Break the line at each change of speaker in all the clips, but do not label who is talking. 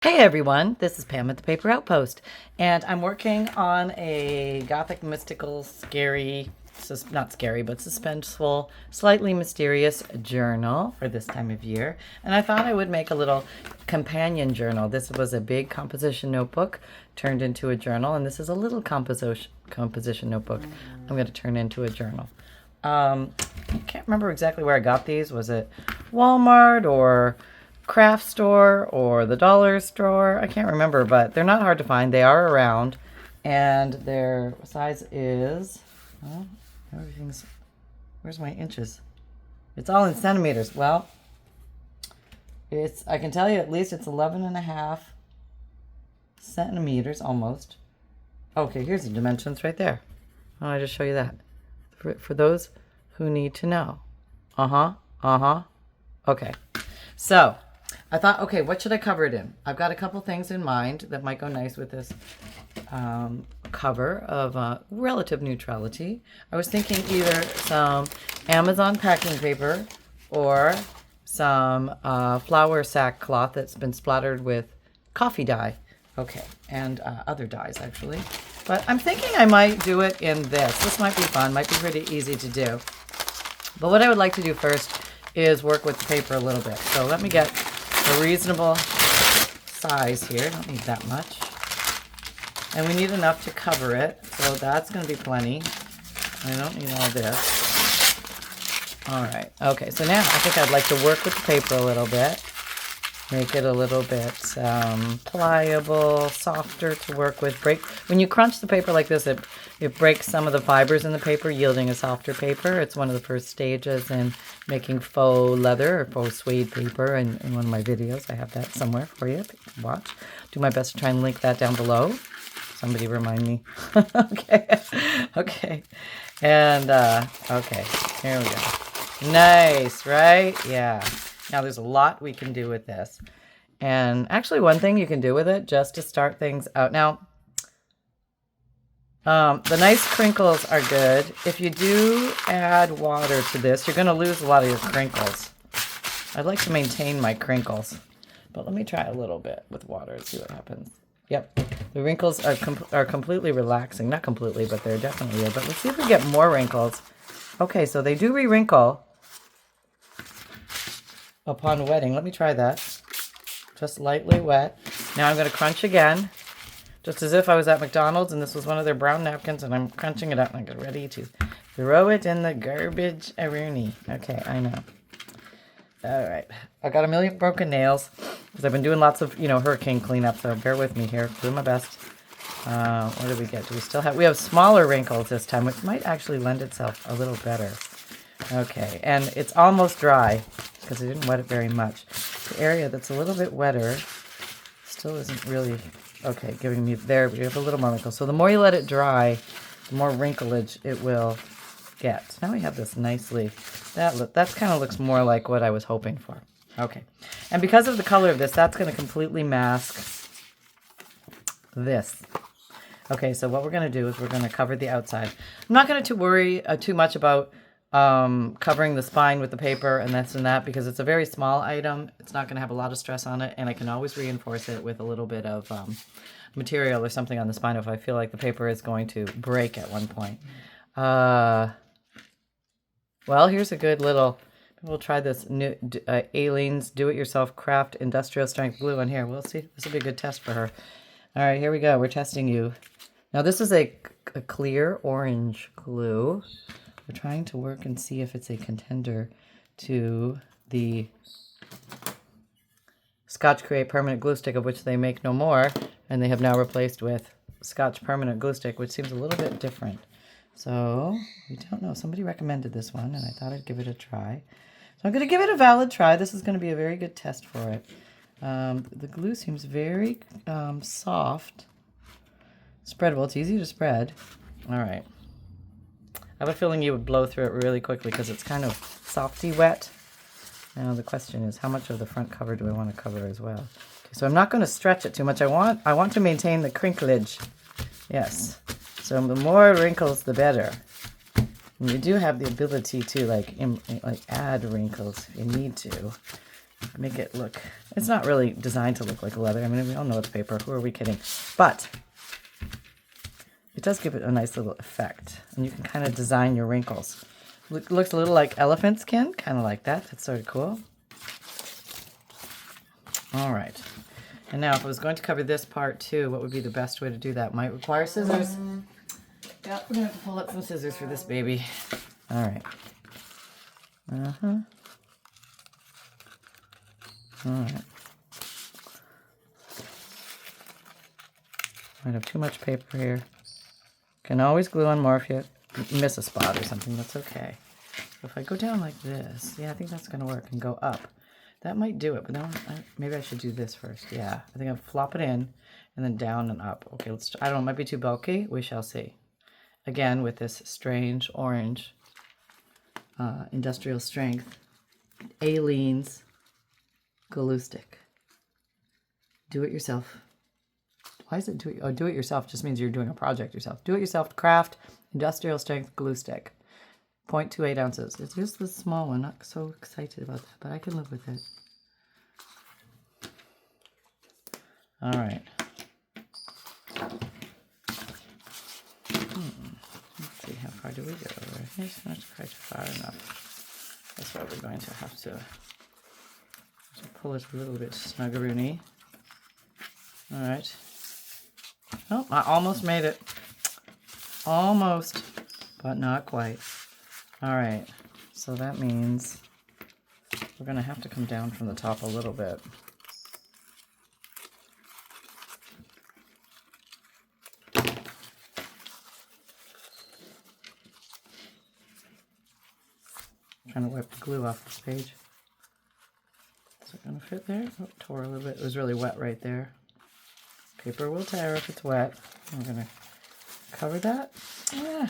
Hey everyone, this is Pam at the Paper Outpost, and I'm working on a gothic, mystical, scary, not scary, but suspenseful, slightly mysterious journal for this time of year. And I thought I would make a little companion journal. This was a big composition notebook turned into a journal, and this is a little composition notebook I'm going to turn into a journal. I can't remember exactly where I got these. Was it Walmart or craft store or the dollar store? I can't remember, but they're not hard to find. They are around, and their size is, well, everything's, where's my inches? It's all in centimeters. Well, I can tell you at least it's 11.5 centimeters almost. Okay, here's the dimensions right there. Oh, I just show you that for those who need to know. Okay, so I thought, okay, what should I cover it in? I've got a couple things in mind that might go nice with this cover of relative neutrality. I was thinking either some Amazon packing paper or some flour sack cloth that's been splattered with coffee dye. Okay, and other dyes actually. But I'm thinking I might do it in this. This might be fun, might be pretty easy to do. But what I would like to do first is work with the paper a little bit. So let me get a reasonable size here. Don't need that much. And we need enough to cover it. So that's going to be plenty. I don't need all this. All right. Okay, so now I think I'd like to work with the paper a little bit. Make it a little bit pliable, softer to work with. When you crunch the paper like this, it breaks some of the fibers in the paper, yielding a softer paper. It's one of the first stages in making faux leather or faux suede paper. In one of my videos, I have that somewhere for you to watch. Do my best to try and link that down below. Somebody remind me. Okay. And, okay, here we go. Nice, right? Yeah. Now there's a lot we can do with this. And actually one thing you can do with it just to start things out. Now, the nice crinkles are good. If you do add water to this, you're going to lose a lot of your crinkles. I'd like to maintain my crinkles. But let me try a little bit with water and see what happens. Yep, the wrinkles are completely relaxing. Not completely, but they're definitely there. But let's see if we get more wrinkles. Okay, so they do re-wrinkle upon wetting. Let me try that. Just lightly wet. Now I'm going to crunch again, just as if I was at McDonald's and this was one of their brown napkins and I'm crunching it up and I get ready to throw it in the garbage aroonie. Okay, I know. All right. I got a million broken nails because I've been doing lots of, hurricane cleanup, so bear with me here. Doing my best. What did we get? Do we still have? We have smaller wrinkles this time, which might actually lend itself a little better. Okay, and it's almost dry because I didn't wet it very much. The area that's a little bit wetter still isn't really, okay, giving me, there we have a little more wrinkle. So the more you let it dry, the more wrinklage it will get. So now we have this nicely, that kind of looks more like what I was hoping for. Okay, and because of the color of this, that's going to completely mask this. Okay, so what we're going to do is we're going to cover the outside. I'm not going to worry too much about covering the spine with the paper and this and that because it's a very small item. It's not going to have a lot of stress on it, and I can always reinforce it with a little bit of material or something on the spine if I feel like the paper is going to break at one point. Well, here's a good little, we'll try this new Aleene's Do-It-Yourself Craft Industrial Strength Glue on here. We'll see. This will be a good test for her. All right, here we go. We're testing you. Now this is a clear orange glue. We're trying to work and see if it's a contender to the Scotch Create Permanent Glue Stick, of which they make no more, and they have now replaced with Scotch Permanent Glue Stick, which seems a little bit different. So, we don't know. Somebody recommended this one, and I thought I'd give it a try. So I'm going to give it a valid try. This is going to be a very good test for it. The glue seems very soft. Spreadable. It's easy to spread. All right. I have a feeling you would blow through it really quickly because it's kind of softy wet. Now the question is, how much of the front cover do I want to cover as well? Okay, so I'm not going to stretch it too much. I want to maintain the crinklage. Yes. So the more wrinkles, the better. And you do have the ability to like add wrinkles if you need to. make it look, it's not really designed to look like leather. I mean, we all know it's paper. Who are we kidding? But it does give it a nice little effect. And you can kind of design your wrinkles. Looks a little like elephant skin, kind of like that. That's sort of cool. All right. And now if I was going to cover this part too, what would be the best way to do that? Might require scissors. Yeah, we're going to have to pull up some scissors for this baby. All right. All right. Might have too much paper here. Can always glue on more if you miss a spot or something. That's okay. So if I go down like this, yeah, I think that's going to work, and go up. That might do it, but then maybe I should do this first. Yeah, I think I'll flop it in and then down and up. Okay, let's. I don't know, it might be too bulky. We shall see. Again, with this strange orange industrial strength Aleene's glue stick. Do it yourself. Why is it do it? Oh, do it yourself just means you're doing a project yourself. Do it yourself craft industrial strength glue stick. 0.28 ounces. It's just the small one. Not so excited about that, but I can live with it. All right. Let's see, how far do we go? It's not quite far enough. That's why we're going to have to pull it a little bit snuggaroony. All right. Oh, I almost made it. Almost, but not quite. All right, so that means we're going to have to come down from the top a little bit. Trying to wipe the glue off this page. Is it going to fit there? Oh, it tore a little bit. It was really wet right there. Paper will tear if it's wet. I'm going to cover that. Yeah.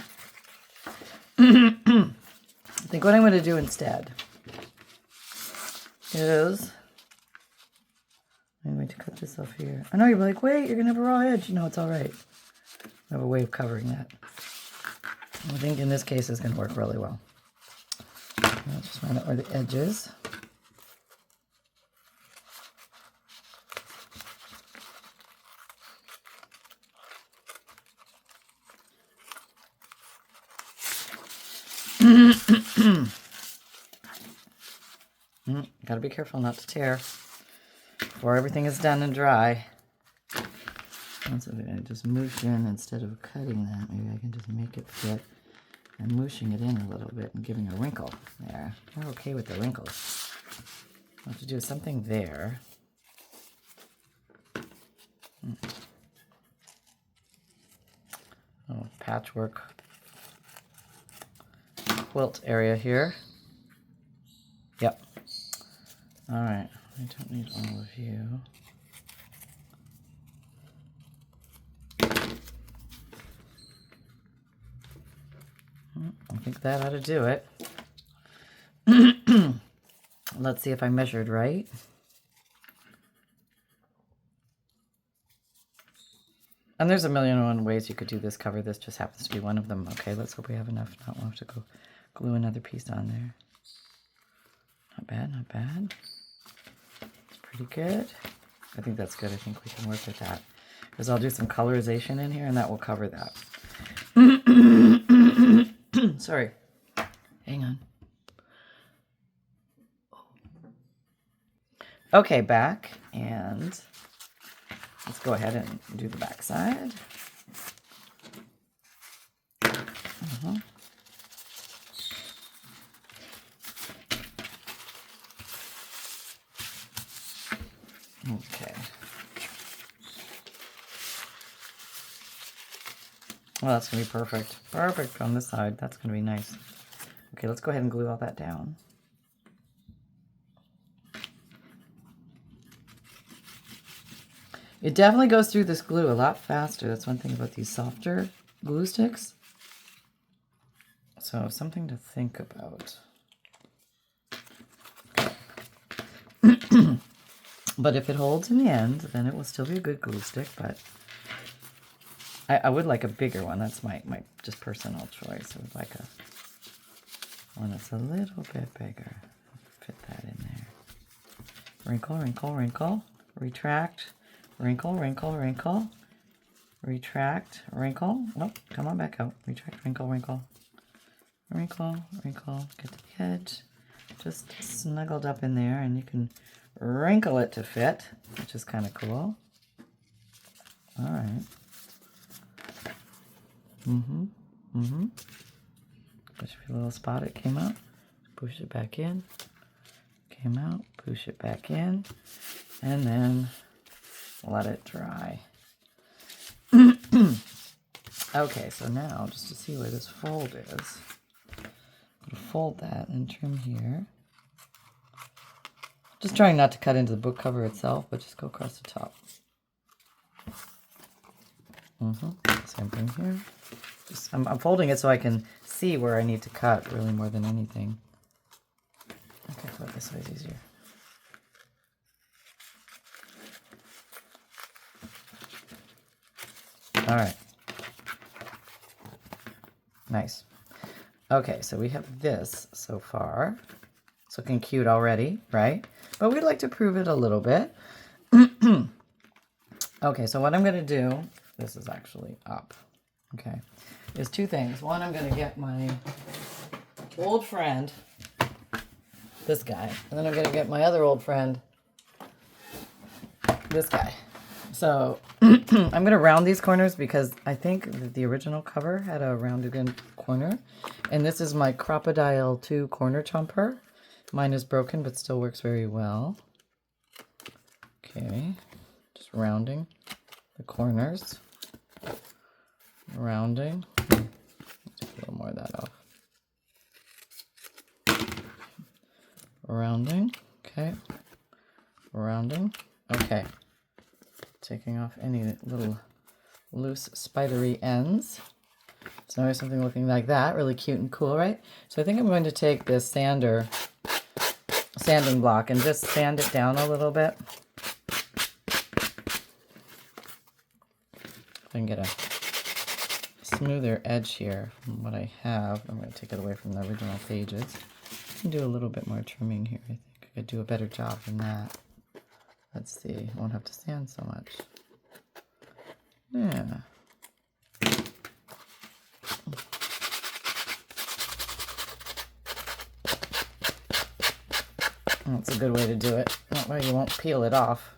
I think what I'm going to do instead is I'm going to cut this off here. I know you're like, wait, you're going to have a raw edge. No, it's all right. I have a way of covering that. I think in this case it's going to work really well. I'll just find out where the edge is. Gotta be careful not to tear before everything is done and dry. And so I just moosh in instead of cutting that. Maybe I can just make it fit. And mooshing it in a little bit and giving a wrinkle there. We're okay with the wrinkles. I'll have to do something there. Oh, patchwork quilt area here. Yep. All right. I don't need all of you. I think that ought to do it. Let's see if I measured right. And there's a million and one ways you could do this cover. This just happens to be one of them. Okay, let's hope we have enough. Not we'll have to go glue another piece on there. Not bad, not bad. It's pretty good. I think that's good. I think we can work with that. Because I'll do some colorization in here and that will cover that. Sorry. Hang on. Okay, back. And let's go ahead and do the back side. Okay. Well, that's going to be perfect. Perfect on this side. That's going to be nice. Okay, let's go ahead and glue all that down. It definitely goes through this glue a lot faster. That's one thing about these softer glue sticks. So something to think about. But if it holds in the end, then it will still be a good glue stick. But I would like a bigger one. That's my just personal choice. I would like a one that's a little bit bigger. Fit that in there. wrinkle, wrinkle, wrinkle, retract, wrinkle, wrinkle, wrinkle, retract, wrinkle. Nope, come on back out. Retract, wrinkle, wrinkle, wrinkle, wrinkle. Get the edge just snuggled up in there, and you can wrinkle it to fit, which is kind of cool. All right. Push a little spot, it came out. Push it back in. Came out, push it back in, and then let it dry. Okay, so now just to see where this fold is, I'm gonna fold that and trim here. Just trying not to cut into the book cover itself, but just go across the top. Same thing here. Just, I'm folding it so I can see where I need to cut, really, more than anything. Okay, I thought this way is easier. All right. Nice. Okay, so we have this so far. It's looking cute already, right? But we'd like to prove it a little bit. Okay, so what I'm going to do, this is actually up, okay, is two things. One, I'm going to get my old friend, this guy, and then I'm going to get my other old friend, this guy. So I'm going to round these corners because I think that the original cover had a rounded in corner. And this is my Crocodile 2 corner chomper. Mine is broken, but still works very well. Okay, just rounding the corners. Rounding. Take a little more of that off. Rounding. Okay. Rounding. Okay. Taking off any little loose spidery ends. So now we have something looking like that. Really cute and cool, right? So I think I'm going to take this sanding block and just sand it down a little bit. If I can get a smoother edge here from what I have. I'm going to take it away from the original pages. I can do a little bit more trimming here. I think I could do a better job than that. Let's see. I won't have to sand so much. Yeah. That's a good way to do it. That way you won't peel it off.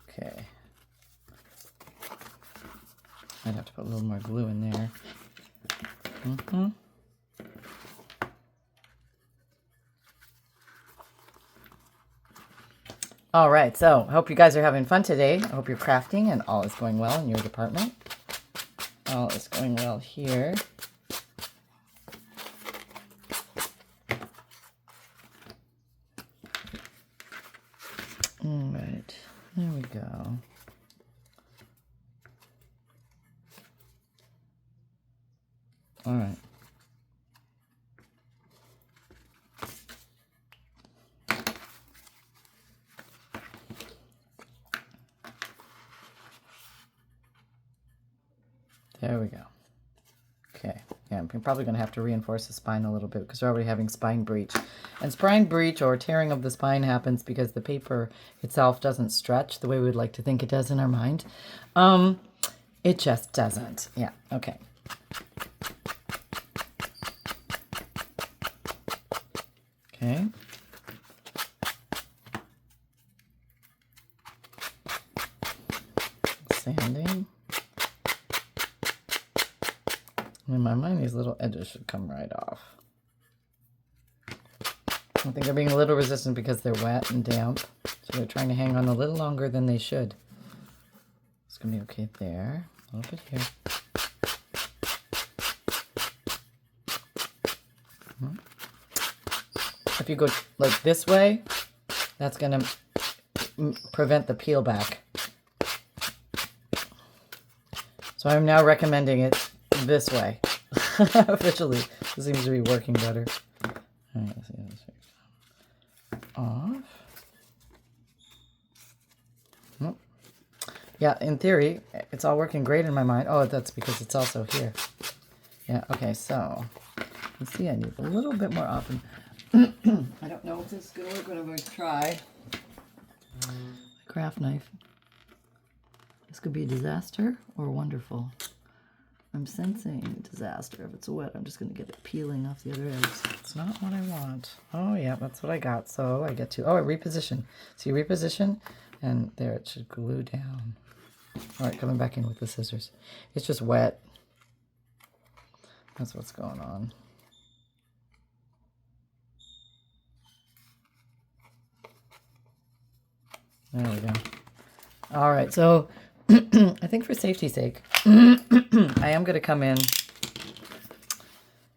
Okay. I'd have to put a little more glue in there. All right, so I hope you guys are having fun today. I hope you're crafting and all is going well in your department. All is going well here. All right, there we go. All right. There we go. Okay, yeah, I'm probably going to have to reinforce the spine a little bit because we're already having spine breach. And spine breach or tearing of the spine happens because the paper itself doesn't stretch the way we would like to think it does in our mind. It just doesn't. Yeah, okay. Okay. Sanding. In my mind, these little edges should come right off. I think they're being a little resistant because they're wet and damp. So they're trying to hang on a little longer than they should. It's going to be okay there. A little bit here. If you go like this way, that's going to prevent the peel back. So I'm now recommending it this way. Officially, this seems to be working better. All right, let's see this off. Nope. Yeah, in theory, it's all working great in my mind. Oh, that's because it's also here. Yeah. Okay. So you see, I need a little bit more often. I don't know if this is gonna work, but I'm going to try. My craft knife. This could be a disaster or wonderful. I'm sensing disaster. If it's wet, I'm just going to get it peeling off the other edge. It's not what I want. Oh, yeah, that's what I got. So I get to... Oh, I reposition. So you reposition, and there it should glue down. All right, coming back in with the scissors. It's just wet. That's what's going on. There we go. All right, so I think for safety's sake, I am going to come in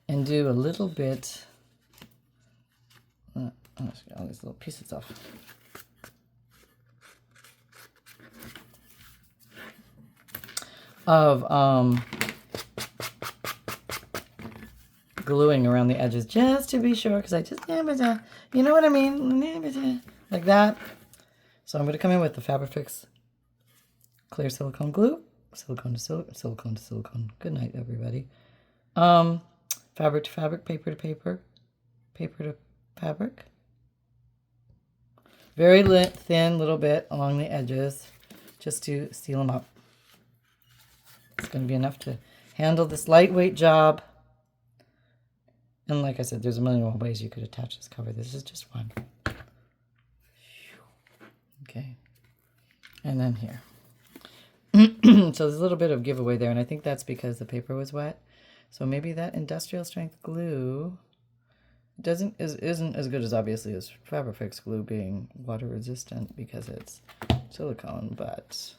and do a little bit. Oh, just get all these little pieces off. Of gluing around the edges just to be sure, because I just, you know what I mean? Like that. So I'm going to come in with the Fabrifix clear silicone glue. Silicone to silicone, silicone to silicone. Good night, everybody. Fabric to fabric, paper to paper, paper to fabric. Very thin little bit along the edges just to seal them up. It's going to be enough to handle this lightweight job. And like I said, there's a million ways you could attach this cover. This is just one. Okay. And then here. So there's a little bit of giveaway there, and I think that's because the paper was wet. So maybe that industrial strength glue isn't as good as obviously as Fabrifix glue being water resistant because it's silicone, but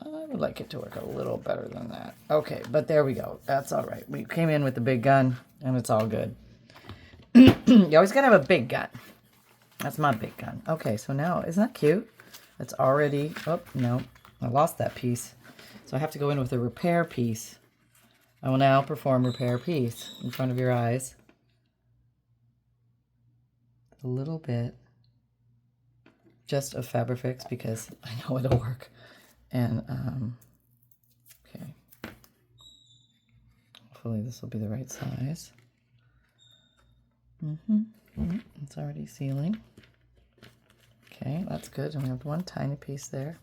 I would like it to work a little better than that. Okay, but there we go. That's all right. We came in with the big gun, and it's all good. You always gotta have a big gun. That's my big gun. Okay, so now, isn't that cute? It's already, oh, no, I lost that piece. So I have to go in with a repair piece. I will now perform repair piece in front of your eyes. A little bit just of Fabrifix because I know it'll work. And, okay. Hopefully this will be the right size. It's already sealing. Okay, that's good. And we have one tiny piece there,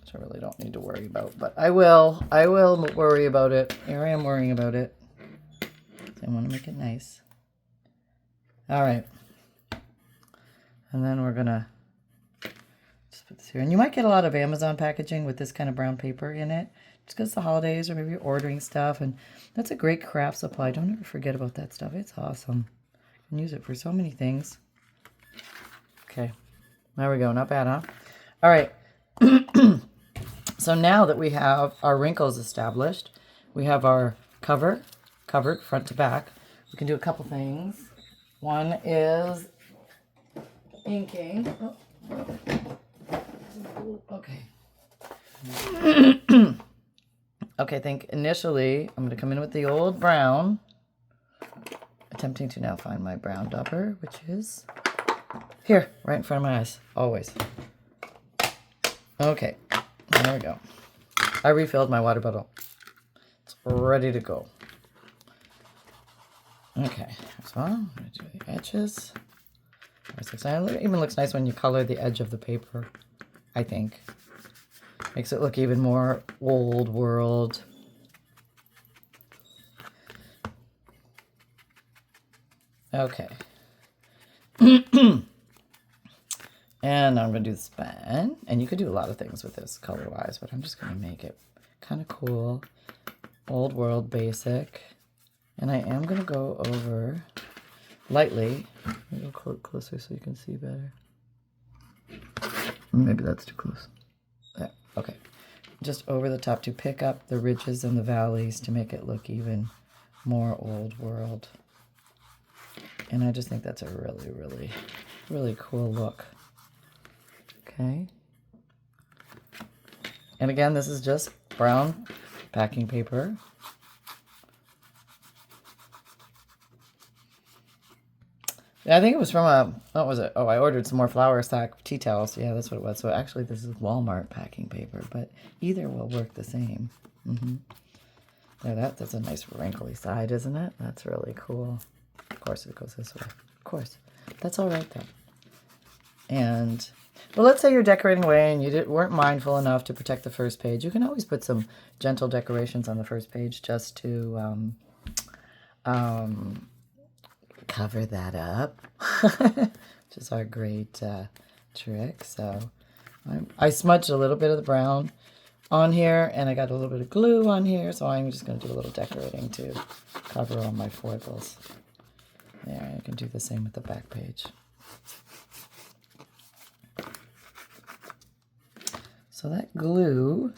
which I really don't need to worry about, but I will worry about it. Here I am worrying about it. I want to make it nice. All right. And then we're gonna just put this here. And you might get a lot of Amazon packaging with this kind of brown paper in it, just because it's the holidays or maybe you're ordering stuff. And that's a great craft supply. Don't ever forget about that stuff. It's awesome. You can use it for so many things. Okay, there we go. Not bad, huh? All right. So now that we have our wrinkles established, we have our covered front to back. We can do a couple things. One is inking. Okay. Okay, I think initially I'm going to come in with the old brown. Attempting to now find my brown dauber, which is here, right in front of my eyes, always. Okay, there we go. I refilled my water bottle. It's ready to go. Okay, so I'm going to do the edges. It even looks nice when you color the edge of the paper, I think. Makes it look even more old world. Okay. And I'm going to do the span. And you could do a lot of things with this color-wise, but I'm just going to make it kind of cool. Old world basic. And I am going to go over lightly. Let me go closer so you can see better. Maybe that's too close. There. Okay. Just over the top to pick up the ridges and the valleys to make it look even more old world. And I just think that's a really, really, really cool look. Okay. And again, this is just brown packing paper. Yeah, I think it was from a, what was it? Oh, I ordered some more flour sack tea towels. Yeah, that's what it was. So actually this is Walmart packing paper, but either will work the same. There, that's a nice wrinkly side, isn't it? That's really cool. Of course it goes this way. Of course. That's all right though. And, well, let's say you're decorating away and you weren't mindful enough to protect the first page. You can always put some gentle decorations on the first page just to cover that up, which is our great trick. So I smudged a little bit of the brown on here, and I got a little bit of glue on here, so I'm just going to do a little decorating to cover all my foibles. There, I can do the same with the back page. So that glue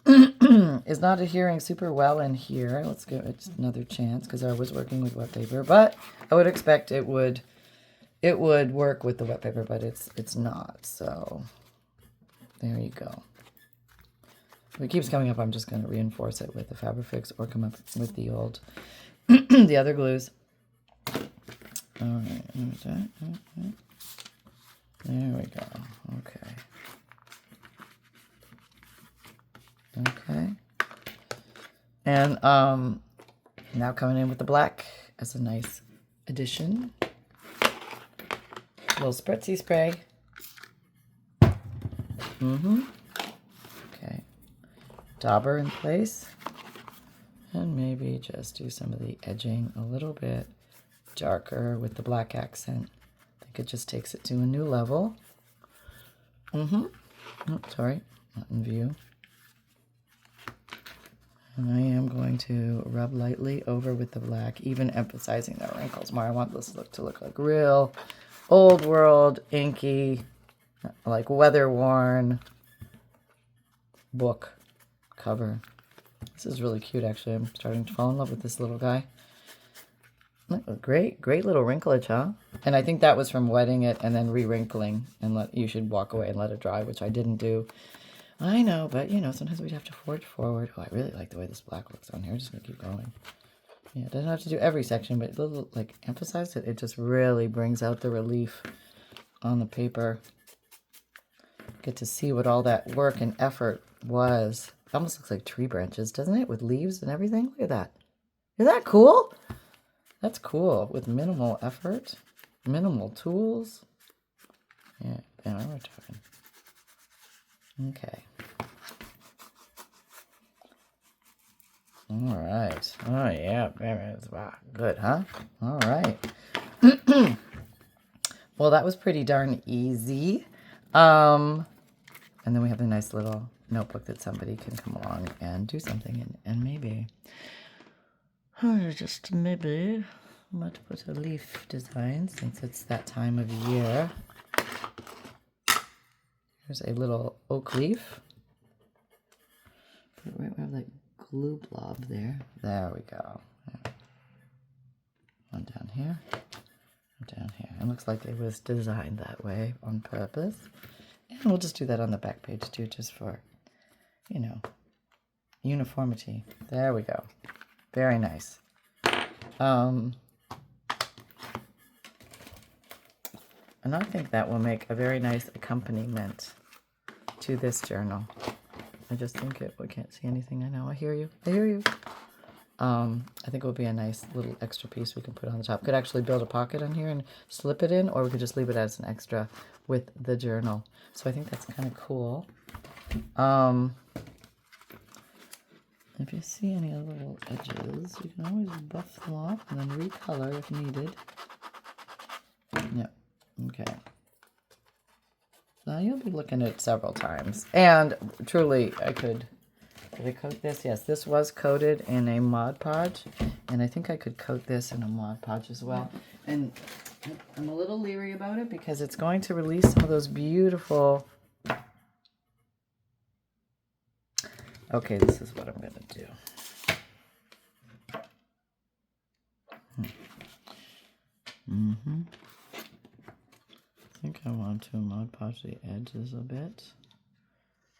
is not adhering super well in here. Let's give it another chance because I was working with wet paper, but I would expect it would work with the wet paper, but it's not. So there you go. If it keeps coming up, I'm just going to reinforce it with the Fabrifix or come up with the old the other glues. All right, there we go. Okay. Okay. And now coming in with the black as a nice addition. A little spritzy spray. Okay. Dauber in place. And maybe just do some of the edging a little bit darker with the black accent. I think it just takes it to a new level. Oh, sorry, not in view. And I am going to rub lightly over with the black, even emphasizing the wrinkles more. I want this look to look like real old world, inky, like weather-worn book cover. This is really cute, actually. I'm starting to fall in love with this little guy. Great little wrinklage, huh? And I think that was from wetting it and then re-wrinkling. And you should walk away and let it dry, which I didn't do. I know, but you know, sometimes we have to forge forward. Oh, I really like the way this black looks on here. I'm just gonna keep going. Yeah, it doesn't have to do every section, but a little, like, emphasize it. It just really brings out the relief on the paper. Get to see what all that work and effort was. It almost looks like tree branches, doesn't it? With leaves and everything. Look at that. Isn't that cool? That's cool. With minimal effort, minimal tools. Yeah, we're talking. Okay. All right. Oh, yeah. Wow. Good, huh? All right. Well, that was pretty darn easy. And then we have a nice little notebook that somebody can come along and do something in. And maybe, just maybe, I might put a leaf design since it's that time of year. Here's a little oak leaf. Put it right where that glue blob there. There we go. One down here. Down here. It looks like it was designed that way on purpose. And we'll just do that on the back page too, just for, you know, uniformity. There we go. Very nice. And I think that will make a very nice accompaniment to this journal. I just think we can't see anything. I know. I hear you. I hear you. I think it will be a nice little extra piece we can put on the top. Could actually build a pocket on here and slip it in, or we could just leave it as an extra with the journal. So I think that's kind of cool. If you see any little edges, you can always buff them off and then recolor if needed. Yep. Okay. So you'll be looking at it several times. And truly, did I coat this? Yes, this was coated in a Mod Podge. And I think I could coat this in a Mod Podge as well. And I'm a little leery about it because it's going to release some of those beautiful... Okay, this is what I'm going to do. I think I want to Mod Podge the edges a bit,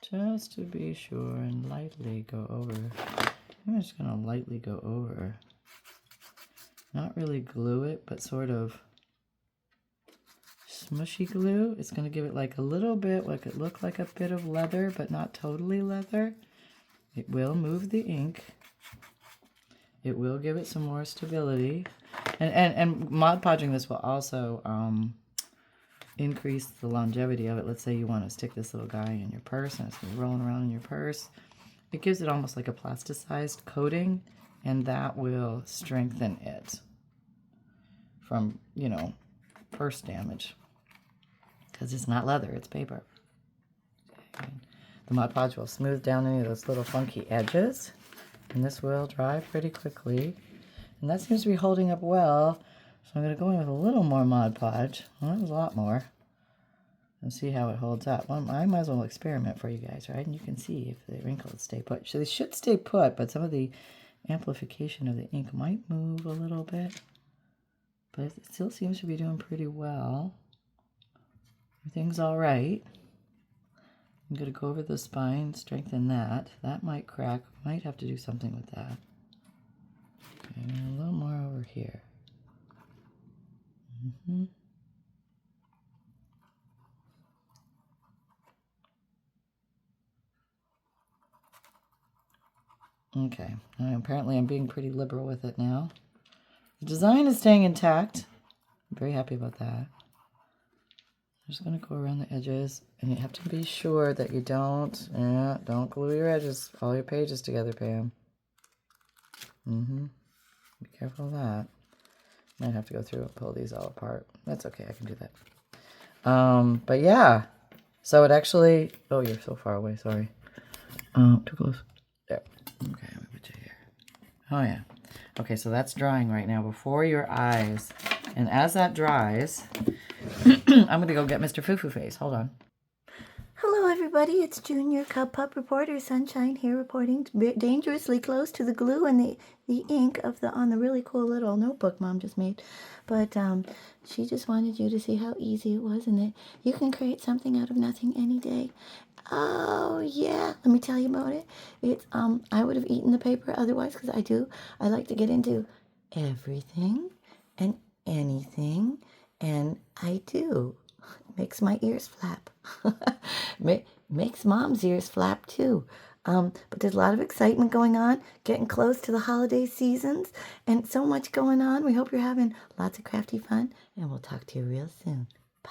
just to be sure, and lightly go over. I'm just going to lightly go over. Not really glue it, but sort of smushy glue. It's going to give it like a little bit, like it look like a bit of leather, but not totally leather. It will move the ink. It will give it some more stability. And Mod Podging this will also... increase the longevity of it. Let's say you want to stick this little guy in your purse and it's going to be rolling around in your purse. It gives it almost like a plasticized coating, and that will strengthen it from, you know, purse damage. Because it's not leather, it's paper. Okay. The Mod Podge will smooth down any of those little funky edges, and this will dry pretty quickly. And that seems to be holding up well, so I'm going to go in with a little more Mod Podge. Well, that was a lot more. And see how it holds up. Well, I might as well experiment for you guys, right? And you can see if the wrinkles stay put. So they should stay put, but some of the amplification of the ink might move a little bit. But it still seems to be doing pretty well. Everything's all right. I'm going to go over the spine, strengthen that. That might crack. Might have to do something with that. Okay, a little more over here. Okay, apparently I'm being pretty liberal with it now. The design is staying intact. I'm very happy about that. I'm just going to go around the edges, and you have to be sure that you don't glue your edges, all your pages together, Pam. Be careful of that. Might have to go through and pull these all apart. That's okay, I can do that. But yeah, so it actually, oh, you're so far away, sorry. Too close. There. Okay, let me put you here. Oh yeah. Okay, so that's drying right now before your eyes. And as that dries, I'm going to go get Mr. Foo-Foo Face. Hold on.
Hello everybody, it's Junior Cub Pup reporter Sunshine here, reporting dangerously close to the glue and the ink on the really cool little notebook Mom just made. But she just wanted you to see how easy it was and that you can create something out of nothing any day. Oh yeah, let me tell you about it. It's I would have eaten the paper otherwise, because I like to get into everything and anything, and I do. Makes my ears flap. Makes Mom's ears flap too. But there's a lot of excitement going on, getting close to the holiday seasons, and so much going on. We hope you're having lots of crafty fun, and we'll talk to you real soon. Bye.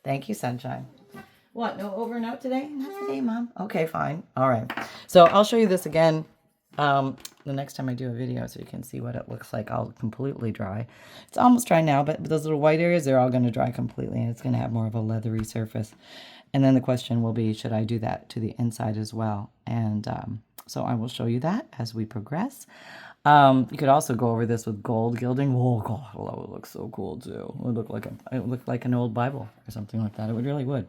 Thank you, Sunshine. What, no over and out today? Not today, Mom. Okay, fine. All right. So I'll show you this again the next time I do a video so you can see what it looks like all completely dry. It's almost dry now, but those little white areas, they're all going to dry completely, and it's going to have more of a leathery surface. And then the question will be, should I do that to the inside as well? And so I will show you that as we progress. You could also go over this with gold gilding. Oh God, that would look so cool too. It would look like an old Bible or something like that. It really would.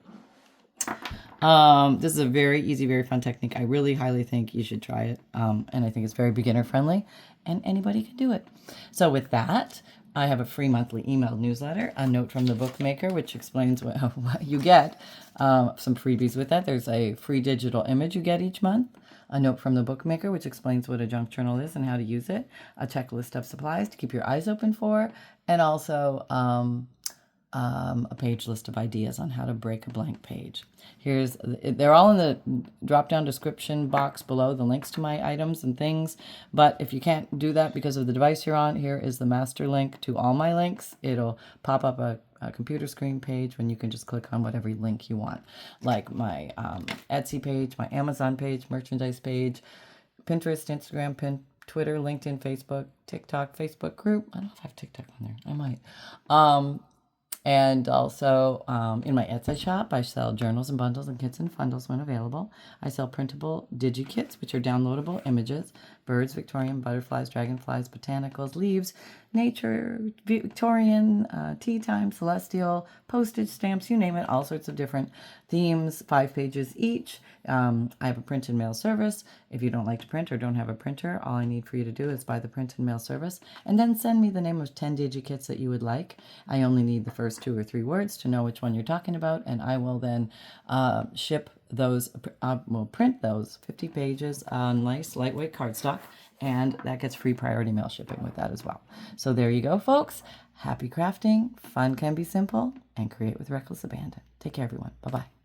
This is a very easy, very fun technique. I really highly think you should try it. And I think it's very beginner friendly, and anybody can do it. So with that, I have a free monthly email newsletter, a note from the bookmaker, which explains what you get, some freebies with that. There's a free digital image you get each month, a note from the bookmaker, which explains what a junk journal is and how to use it, a checklist of supplies to keep your eyes open for, and also a page list of ideas on how to break a blank page. They're all in the drop-down description box below, the links to my items and things. But if you can't do that because of the device you're on, here is the master link to all my links. It'll pop up a computer screen page when you can just click on whatever link you want, like my Etsy page, my Amazon page, merchandise page, Pinterest, Instagram, Twitter, LinkedIn, Facebook, TikTok, Facebook group. I don't know if I have TikTok on there. I might. And also in my Etsy shop, I sell journals and bundles and kits and fundles when available. I sell printable Digikits, which are downloadable images, birds, Victorian, butterflies, dragonflies, botanicals, leaves, nature, Victorian, tea time, celestial, postage stamps, you name it, all sorts of different themes, 5 pages each. I have a print and mail service. If you don't like to print or don't have a printer, all I need for you to do is buy the print and mail service and then send me the name of 10 Digikits that you would like. I only need the first 2 or 3 words to know which one you're talking about, and I will then ship those, we'll print those 50 pages on nice lightweight cardstock, and that gets free priority mail shipping with that as well. So there you go, folks. Happy crafting. Fun can be simple, and create with reckless abandon. Take care, everyone. Bye-bye.